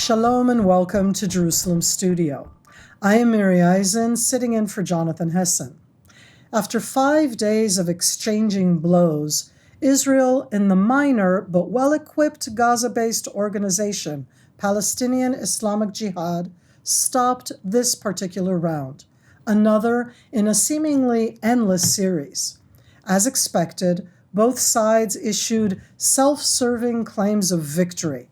Shalom and welcome to Jerusalem Studio. I am Miri Eisin, sitting in for Jonathan Hesson. After 5 days of exchanging blows, Israel and the minor but well-equipped Gaza-based organization, Palestinian Islamic Jihad, stopped this particular round, another in a seemingly endless series. As expected, both sides issued self-serving claims of victory.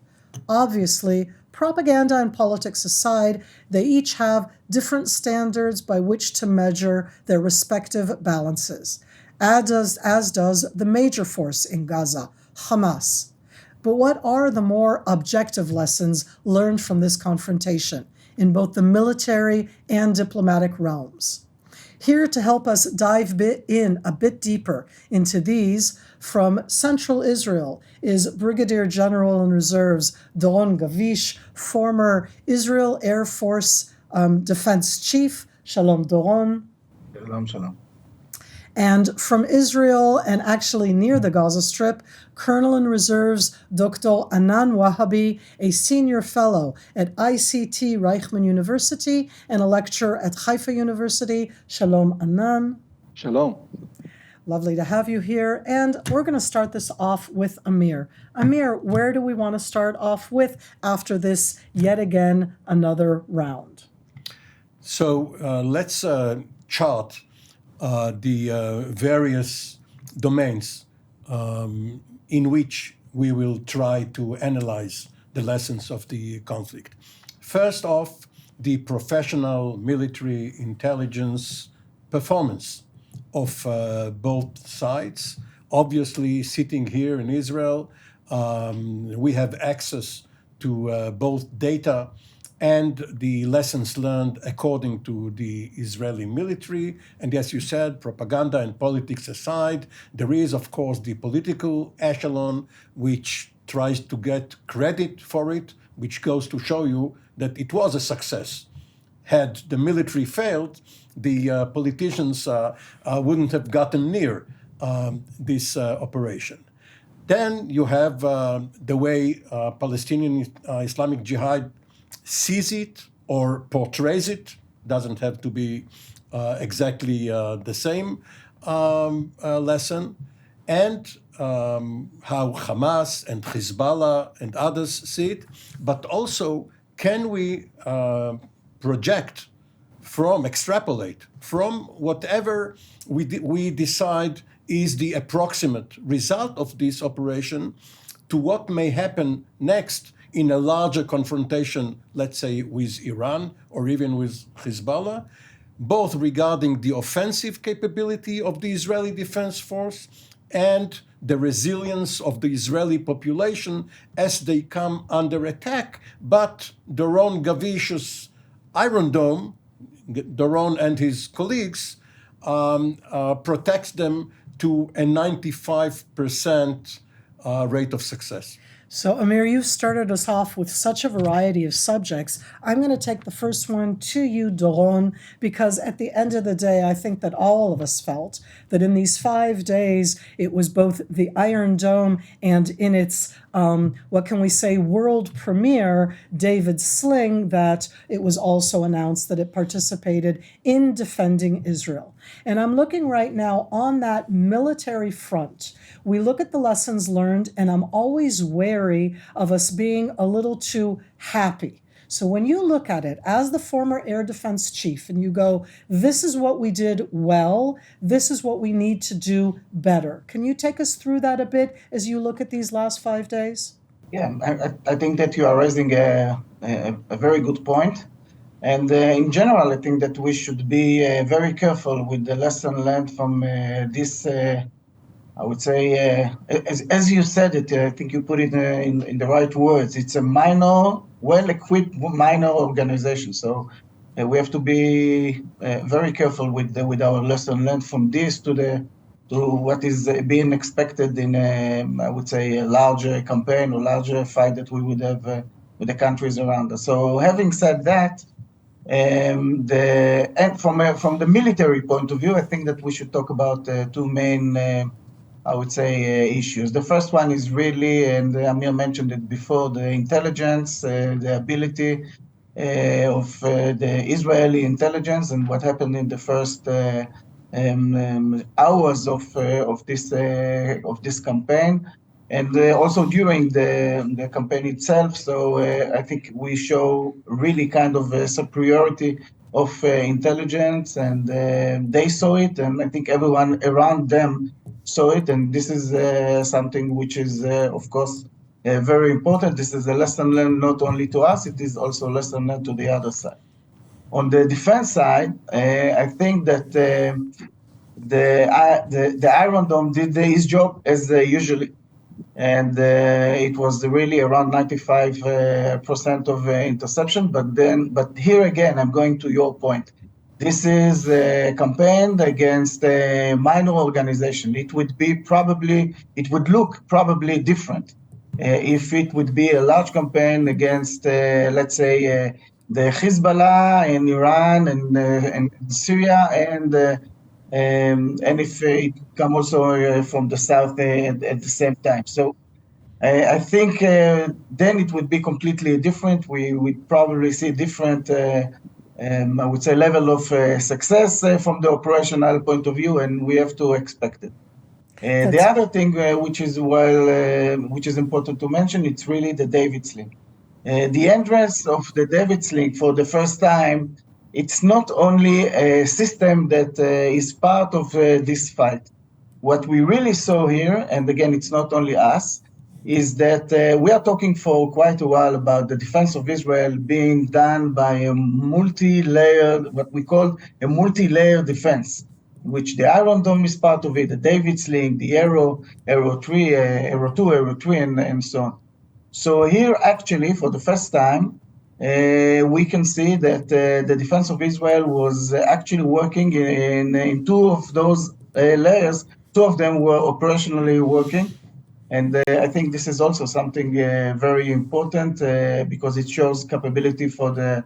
Obviously, propaganda and politics aside, they each have different standards by which to measure their respective balances, as does the major force in Gaza, Hamas. But what are the more objective lessons learned from this confrontation in both the military and diplomatic realms? Here to help us dive a bit deeper into these, from Central Israel is Brigadier General in Reserves Doron Gavish, former Israel Air Force Defense Chief. Shalom, Doron. Shalom, shalom. And from Israel, and actually near the Gaza Strip, Colonel in Reserves Dr. Anan Wahabi, a senior fellow at ICT Reichman University and a lecturer at Haifa University. Shalom, Anan. Shalom. Lovely to have you here. And we're going to start this off with Amir. Amir, where do we want to start off with after this, yet again, another round? So let's chart the various domains in which we will try to analyze the lessons of the conflict. First off, the professional military intelligence performance of both sides. Obviously, sitting here in Israel, we have access to both data and the lessons learned according to the Israeli military. And as you said, propaganda and politics aside, there is, of course, the political echelon, which tries to get credit for it, which goes to show you that it was a success. Had the military failed, the politicians wouldn't have gotten near this operation. Then you have the way Palestinian Islamic Jihad sees it or portrays it. Doesn't have to be exactly the same lesson. And how Hamas and Hezbollah and others see it. But also, can we extrapolate from whatever we decide is the approximate result of this operation to what may happen next in a larger confrontation, let's say with Iran or even with Hezbollah, both regarding the offensive capability of the Israeli Defense Force and the resilience of the Israeli population as they come under attack. But Doron Gavish's Iron Dome, Doron and his colleagues, protects them to a 95% rate of success. So, Amir, you've started us off with such a variety of subjects. I'm going to take the first one to you, Doron, because at the end of the day, I think that all of us felt that in these 5 days, it was both the Iron Dome and in its, world premiere, David Sling, that it was also announced that it participated in defending Israel. And I'm looking right now on that military front. We look at the lessons learned, and I'm always wary of us being a little too happy. So when you look at it as the former air defense chief and you go, this is what we did well, this is what we need to do better. Can you take us through that a bit as you look at these last 5 days? Yeah, I think that you are raising a very good point. And in general, I think that we should be very careful with the lesson learned from this, I would say, as you said it, I think you put it in the right words. It's a minor, well-equipped minor organization. So we have to be very careful with our lesson learned from this to what is being expected in, I would say, a larger campaign or larger fight that we would have with the countries around us. So having said that, and from the military point of view, I think that we should talk about two main I would say, issues. The first one is really, and Amir mentioned it before, the intelligence, the ability of the Israeli intelligence, and what happened in the first hours of this campaign, and also during the campaign itself. So I think we show really kind of a superiority of intelligence, and they saw it, and I think everyone around them saw it, and this is something which is, of course, very important. This is a lesson learned not only to us, it is also a lesson learned to the other side. On the defense side, I think that the Iron Dome did his job as usually, and it was really around 95% of interception. But here again, I'm going to your point. This is a campaign against a minor organization. It would look probably different if it would be a large campaign against, let's say, the Hezbollah in Iran and Syria, and if it come also from the south at the same time. So I think then it would be completely different. We would probably see different, I would say, level of success from the operational point of view, and we have to expect it. The other thing which is important to mention, it's really the David Sling. The entrance of the David Sling for the first time, it's not only a system that is part of this fight. What we really saw here, and again, it's not only us, is that we are talking for quite a while about the defense of Israel being done by a multi-layered, what we call a multi-layered defense, which the Iron Dome is part of it, the David Sling, the Arrow 2, Arrow 3, and so on. So here, actually, for the first time, we can see that the defense of Israel was actually working in two of those layers. Two of them were operationally working. And I think this is also something very important because it shows capability for the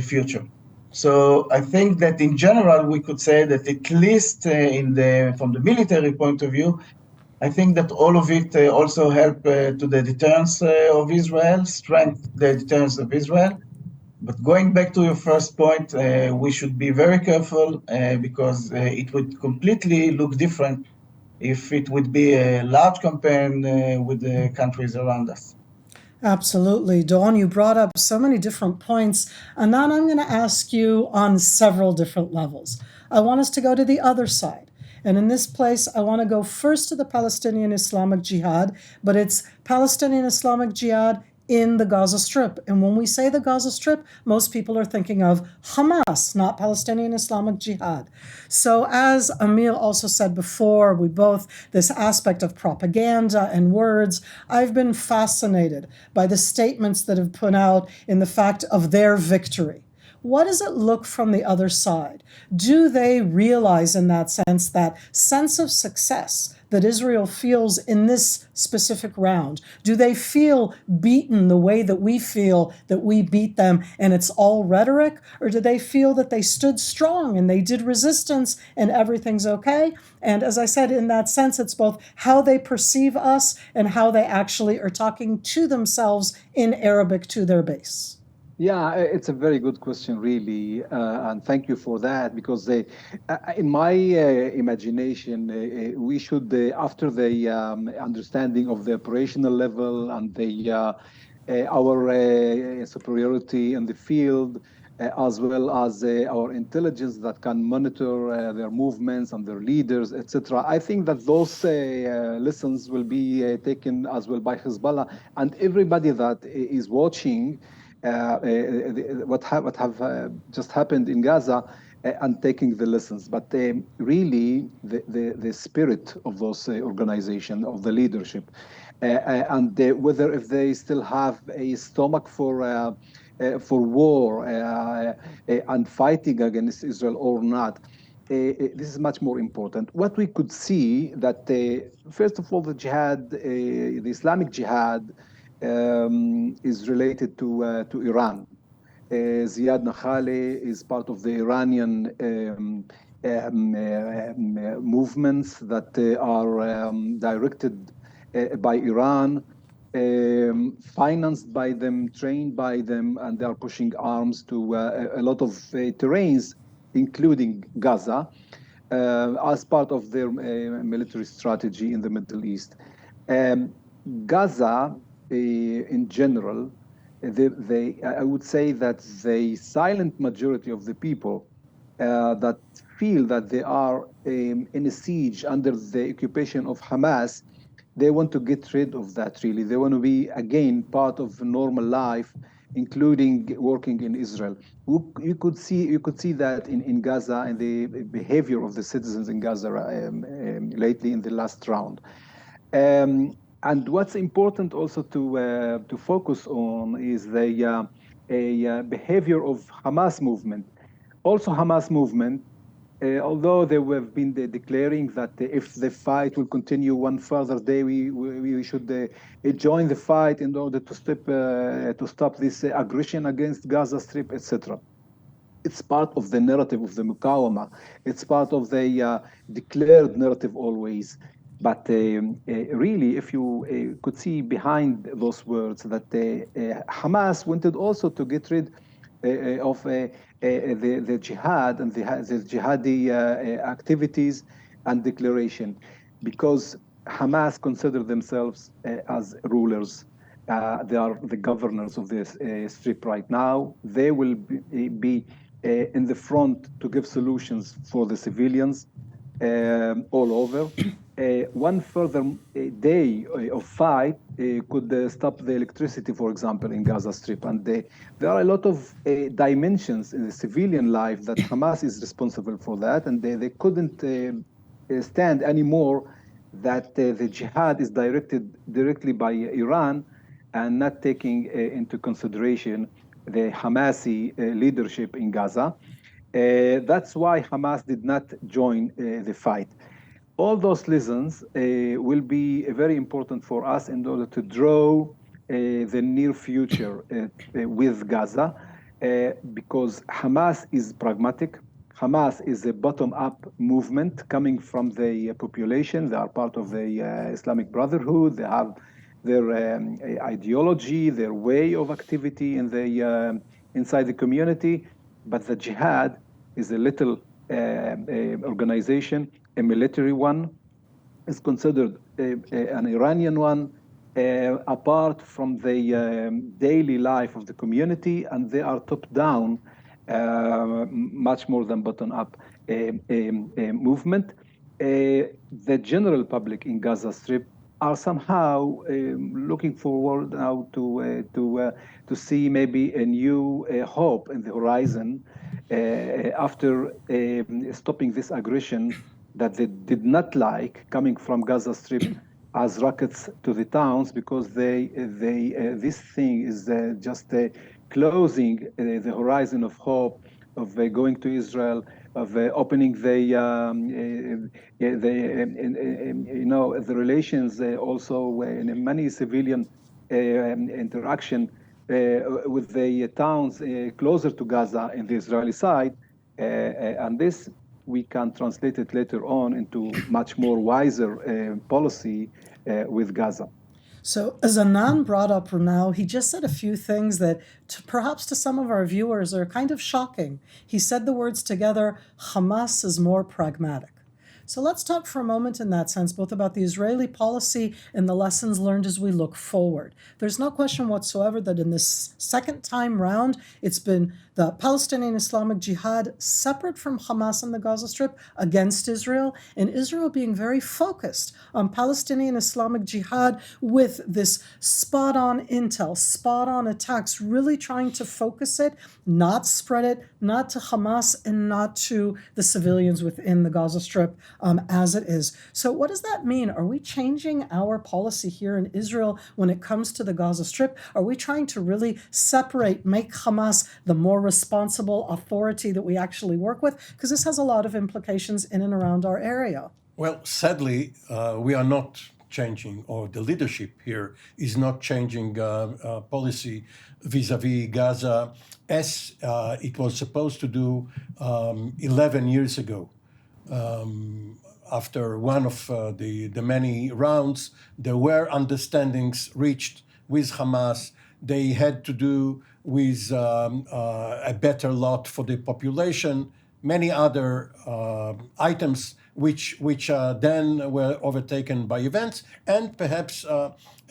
future. So I think that in general, we could say that at least from the military point of view, I think that all of it also help to the deterrence of Israel, strengthen the deterrence of Israel. But going back to your first point, we should be very careful because it would completely look different if it would be a large campaign with the countries around us. Absolutely. Dawn, you brought up so many different points, and then I'm going to ask you on several different levels. I want us to go to the other side. And in this place, I want to go first to the Palestinian Islamic Jihad, but it's Palestinian Islamic Jihad in the Gaza Strip. And when we say the Gaza Strip, most people are thinking of Hamas, not Palestinian Islamic Jihad. So as Amir also said before, this aspect of propaganda and words, I've been fascinated by the statements that have put out in the fact of their victory. What does it look from the other side? Do they realize in that sense of success that Israel feels in this specific round? Do they feel beaten the way that we feel that we beat them and it's all rhetoric? Or do they feel that they stood strong and they did resistance and everything's okay? And as I said, in that sense, it's both how they perceive us and how they actually are talking to themselves in Arabic to their base. Yeah, it's a very good question, really, and thank you for that, because in my imagination, we should, after the understanding of the operational level and our superiority in the field, as well as our intelligence that can monitor their movements and their leaders, etc. I think that those lessons will be taken as well by Hezbollah and everybody that is watching what have just happened in Gaza and taking the lessons. But really, the spirit of those organizations, of the leadership, and whether if they still have a stomach for war and fighting against Israel or not, this is much more important. What we could see that, first of all, the jihad, the Islamic Jihad, is related to Iran. Ziad Nakhale is part of the Iranian movements that are directed by Iran, financed by them, trained by them, and they are pushing arms to a lot of terrains, including Gaza, as part of their military strategy in the Middle East. Gaza, in general, I would say that the silent majority of the people that feel that they are in a siege under the occupation of Hamas, they want to get rid of that, really. They want to be, again, part of normal life, including working in Israel. You could see that in Gaza and the behavior of the citizens in Gaza lately in the last round. And what's important also to focus on is the behavior of Hamas movement. Also, Hamas movement, although they have been declaring that if the fight will continue one further day, we should join the fight in order to stop this aggression against Gaza Strip, etc. It's part of the narrative of the Muqawama. It's part of the declared narrative always. But really, if you could see behind those words that Hamas wanted also to get rid of the jihad and the jihadi activities and declaration, because Hamas consider themselves as rulers. They are the governors of this strip right now. They will be in the front to give solutions for the civilians all over. One further day of fight could stop the electricity, for example, in Gaza Strip. And there are a lot of dimensions in the civilian life that Hamas is responsible for that. And they couldn't stand anymore that the jihad is directed directly by Iran and not taking into consideration the Hamasi leadership in Gaza. That's why Hamas did not join the fight. All those lessons will be very important for us in order to draw the near future with Gaza, because Hamas is pragmatic. Hamas is a bottom-up movement coming from the population. They are part of the Islamic Brotherhood. They have their ideology, their way of activity in the inside the community. But the jihad is a little organization, a military one, is considered an Iranian one, apart from the daily life of the community, and they are top-down, much more than bottom-up movement. The general public in Gaza Strip are somehow looking forward now to see maybe a new hope in the horizon after stopping this aggression that they did not like coming from Gaza Strip as rockets to the towns, because this thing is just closing the horizon of hope of going to Israel, of opening the relations also in many civilian interaction with the towns closer to Gaza in the Israeli side, and this we can translate it later on into much more wiser policy with Gaza. So Zanan brought up now, he just said a few things that perhaps to some of our viewers are kind of shocking. He said the words together, Hamas is more pragmatic. So let's talk for a moment in that sense, both about the Israeli policy and the lessons learned as we look forward. There's no question whatsoever that in this second time round, it's been the Palestinian Islamic Jihad separate from Hamas and the Gaza Strip against Israel, and Israel being very focused on Palestinian Islamic Jihad with this spot-on intel, spot-on attacks, really trying to focus it, not spread it, not to Hamas and not to the civilians within the Gaza Strip as it is. So what does that mean? Are we changing our policy here in Israel when it comes to the Gaza Strip? Are we trying to really separate, make Hamas the more responsible authority that we actually work with? Because this has a lot of implications in and around our area. Well, sadly, we are not changing, or the leadership here is not changing policy vis-a-vis Gaza as it was supposed to do 11 years ago. after one of the many rounds, there were understandings reached with Hamas. They had to do with a better lot for the population, many other items which then were overtaken by events, and perhaps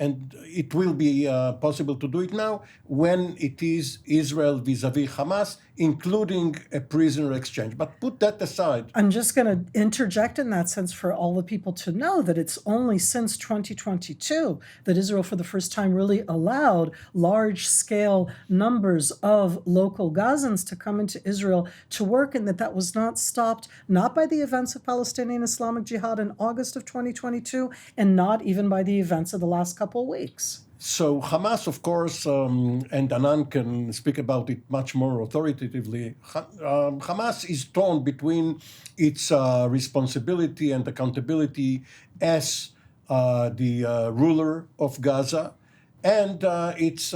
and it will be possible to do it now when it is Israel vis-a-vis Hamas, including a prisoner exchange. But put that aside. I'm just going to interject in that sense for all the people to know that it's only since 2022 that Israel, for the first time, really allowed large-scale numbers of local Gazans to come into Israel to work, and that was not stopped, not by the events of Palestinian Islamic Jihad in August of 2022, and not even by the events of the last couple of weeks. So Hamas, of course, and Anan can speak about it much more authoritatively, Hamas is torn between its responsibility and accountability as the ruler of Gaza and its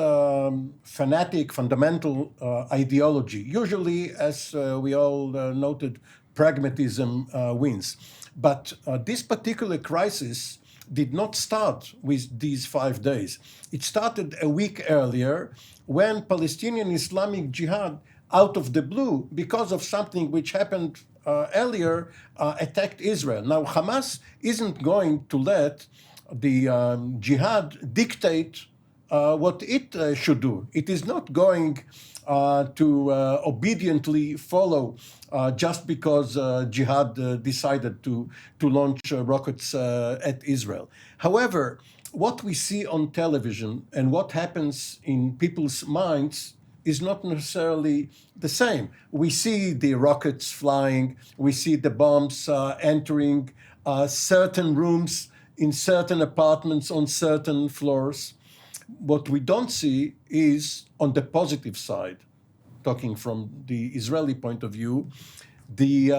fanatic, fundamental ideology. Usually, as we all noted, pragmatism wins. But this particular crisis did not start with these 5 days. It started a week earlier when Palestinian Islamic Jihad, out of the blue, because of something which happened earlier, attacked Israel. Now, Hamas isn't going to let the jihad dictate what it should do. It is not going to obediently follow just because jihad decided to launch rockets at Israel. However, what we see on television and what happens in people's minds is not necessarily the same. We see the rockets flying, we see the bombs entering certain rooms in certain apartments on certain floors. What we don't see is, on the positive side, talking from the Israeli point of view, the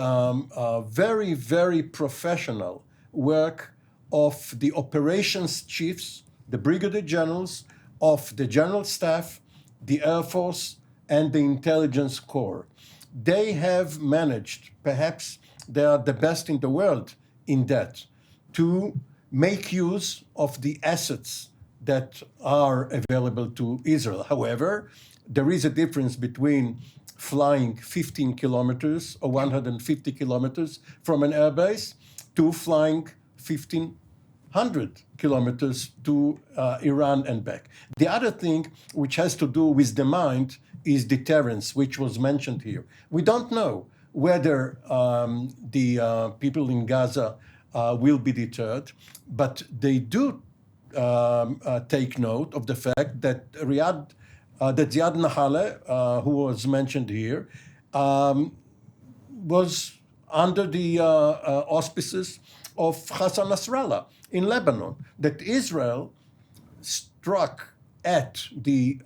very, very professional work of the operations chiefs, the brigadier generals, of the general staff, the Air Force, and the intelligence corps. They have managed, perhaps they are the best in the world in that, to make use of the assets that are available to Israel. However, there is a difference between flying 15 kilometers or 150 kilometers from an airbase to flying 1,500 kilometers to Iran and back. The other thing which has to do with the mind is deterrence, which was mentioned here. We don't know whether the people in Gaza will be deterred, but they do take note of the fact that Ziad Nahaleh, who was mentioned here, was under the auspices of Hassan Nasrallah in Lebanon, that Israel struck at the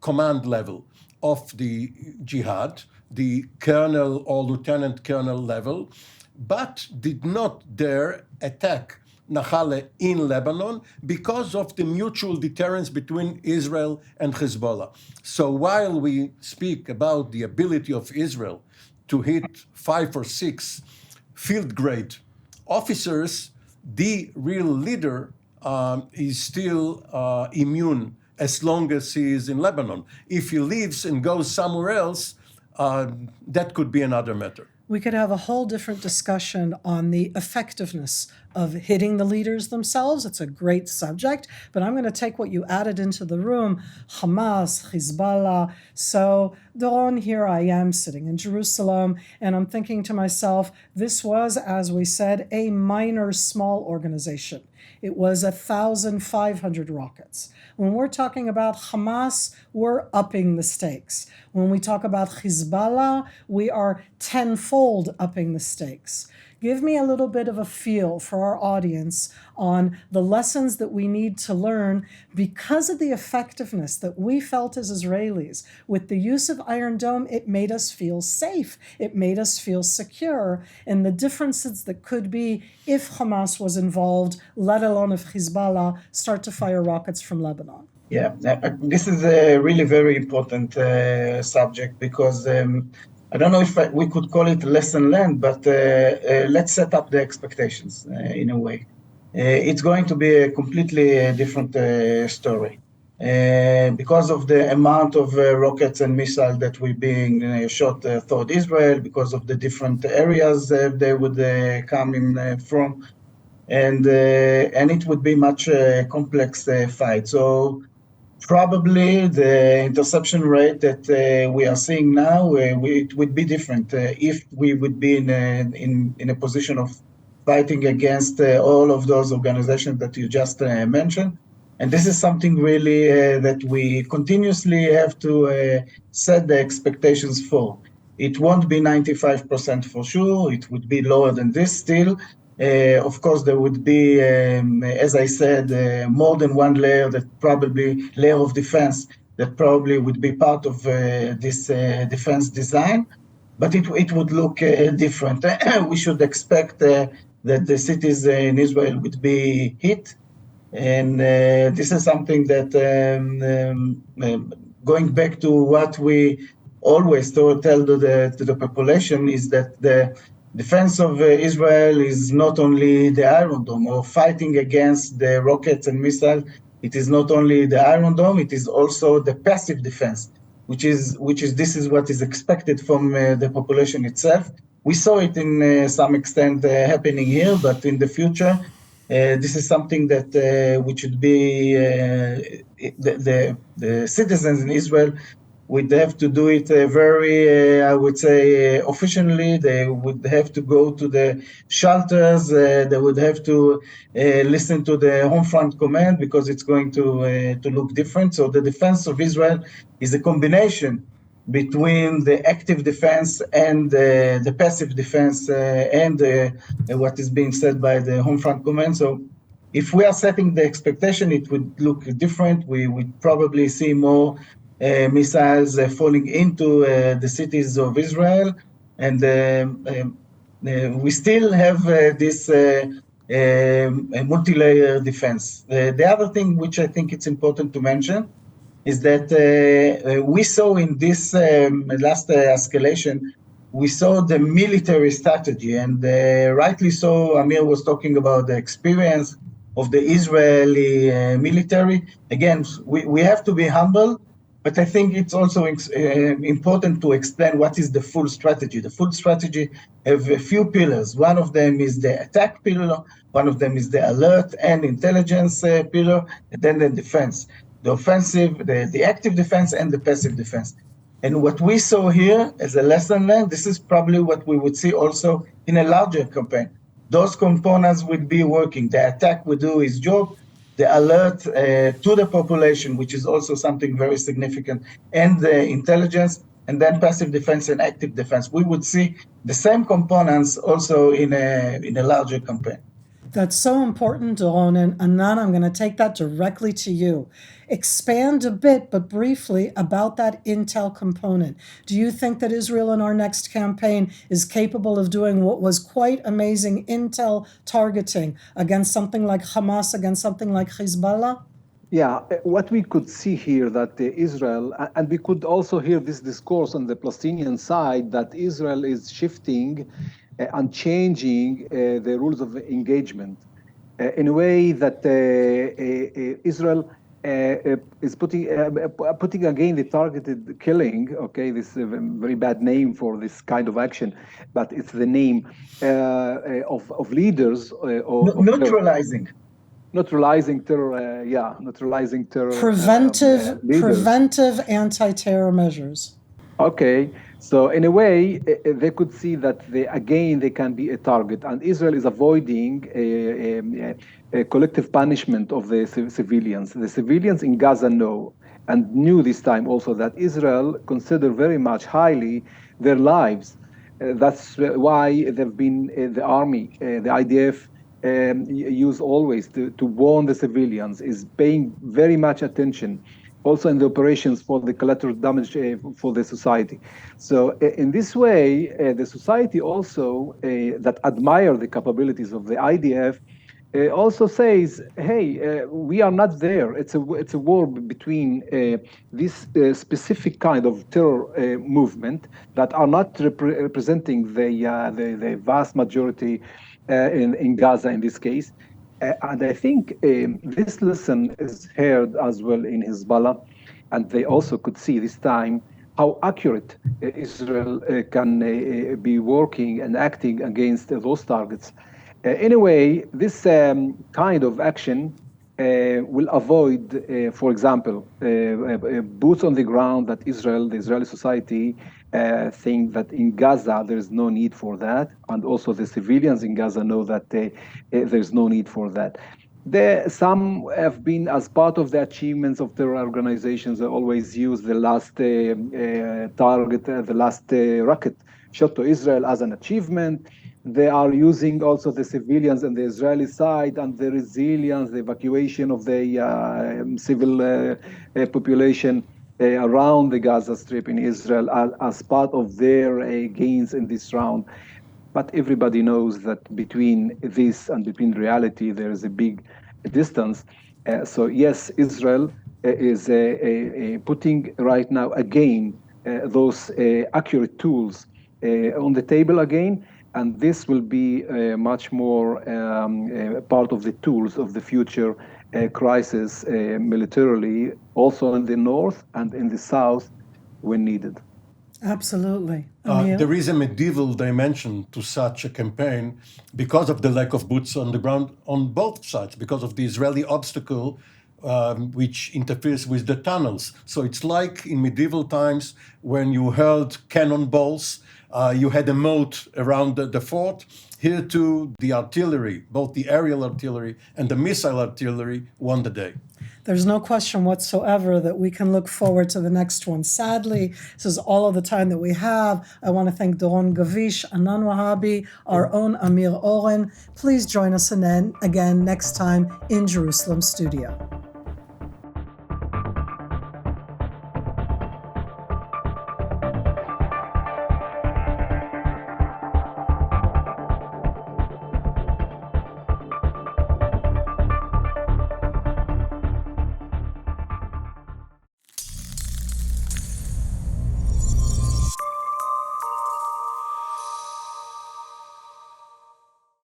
command level of the jihad, the colonel or lieutenant colonel level, but did not dare attack Nahaleh in Lebanon because of the mutual deterrence between Israel and Hezbollah. So while we speak about the ability of Israel to hit 5 or 6 field-grade officers, the real leader is still immune as long as he is in Lebanon. If he leaves and goes somewhere else, that could be another matter. We could have a whole different discussion on the effectiveness of hitting the leaders themselves. It's a great subject, but I'm going to take what you added into the room, Hamas, Hezbollah. So, Doron, here I am sitting in Jerusalem, and I'm thinking to myself, this was, as we said, a minor, small organization. It was 1,500 rockets. When we're talking about Hamas, we're upping the stakes. When we talk about Hezbollah, we are tenfold upping the stakes. Give me a little bit of a feel for our audience on the lessons that we need to learn because of the effectiveness that we felt as Israelis. With the use of Iron Dome, it made us feel safe. It made us feel secure. And the differences that could be if Hamas was involved, let alone if Hezbollah start to fire rockets from Lebanon. Yeah, this is a really very important subject because I don't know if we could call it lesson learned, but let's set up the expectations in a way. It's going to be a completely different story. Because of the amount of rockets and missiles that were being shot toward Israel, because of the different areas they would come in from, and it would be much complex fight. So probably the interception rate that we are seeing now, it would be different if we would be in a position of fighting against all of those organizations that you just mentioned. And this is something really that we continuously have to set the expectations for. It won't be 95% for sure. It would be lower than this still. Of course, there would be, as I said, more than one layer layer of defense that probably would be part of this defense design, but it would look different. We should expect that the cities in Israel would be hit, and this is something that, going back to what we always tell to the population, is that the defense of Israel is not only the Iron Dome or fighting against the rockets and missiles. It is not only the Iron Dome, it is also the passive defense, this is what is expected from the population itself. We saw it in some extent happening here, but in the future, this is something that which should be the citizens in Israel would have to do it very, I would say, officially. They would have to go to the shelters. They would have to listen to the home front command, because it's going to look different. So the defense of Israel is a combination between the active defense and the passive defense and what is being said by the home front command. So if we are setting the expectation, it would look different. We would probably see more missiles falling into the cities of Israel, and we still have this multi-layer defense. The other thing which I think it's important to mention is that we saw in this last escalation, we saw the military strategy, and rightly so, Amir was talking about the experience of the Israeli military. Again, we have to be humble, but I think it's also important to explain what is the full strategy. The full strategy have a few pillars. One of them is the attack pillar, one of them is the alert and intelligence pillar, and then the defense. The offensive, the active defense, and the passive defense. And what we saw here as a lesson learned, this is probably what we would see also in a larger campaign. Those components would be working. The attack would do its job, the alert to the population, which is also something very significant, and the intelligence, and then passive defense and active defense. We would see the same components also in a larger campaign. That's so important, Doron, and Anan, I'm going to take that directly to you. Expand a bit, but briefly, about that intel component. Do you think that Israel in our next campaign is capable of doing what was quite amazing intel targeting against something like Hamas, against something like Hezbollah? Yeah, what we could see here that Israel, and we could also hear this discourse on the Palestinian side, that Israel is shifting and changing the rules of engagement in a way that Israel is putting again the targeted killing. Okay, this is a very bad name for this kind of action, but it's the name of leaders. Neutralizing. Neutralizing terror, neutralizing terror. Preventive anti-terror measures. Okay, so in a way, they could see that they can be a target, and Israel is avoiding a collective punishment of the civilians. The civilians in Gaza know, and knew this time also, that Israel consider very much highly their lives. That's why they've been the army, the IDF, use always to warn the civilians, is paying very much attention also in the operations for the collateral damage for the society. So in this way, the society also that admire the capabilities of the IDF also says, hey, we are not there. It's a war between this specific kind of terror movement that are not representing the vast majority in Gaza in this case. And I think this lesson is heard as well in Hezbollah, and they also could see this time how accurate Israel can be working and acting against those targets. Anyway, this kind of action will avoid, for example, boots on the ground that Israel, the Israeli society, think that in Gaza there is no need for that, and also the civilians in Gaza know that there's no need for that. Some have been, as part of the achievements of terror organizations, they always use the last target, the last rocket shot to Israel as an achievement. They are using also the civilians on the Israeli side and the resilience, the evacuation of the civil population around the Gaza Strip in Israel as part of their gains in this round. But everybody knows that between this and between reality, there is a big distance. So yes, Israel is putting right now again those accurate tools on the table again. And this will be much more part of the tools of the future crisis militarily, also in the north and in the south when needed. Absolutely. There is a medieval dimension to such a campaign because of the lack of boots on the ground on both sides, because of the Israeli obstacle which interferes with the tunnels. So it's like in medieval times when you hurled cannonballs, you had a moat around the fort. Here too, the artillery, both the aerial artillery and the missile artillery, won the day. There's no question whatsoever that we can look forward to the next one. Sadly, this is all of the time that we have. I want to thank Doron, Gavish, Anan Wahabi, our own Amir, Oren. Please join us again next time in Jerusalem studio.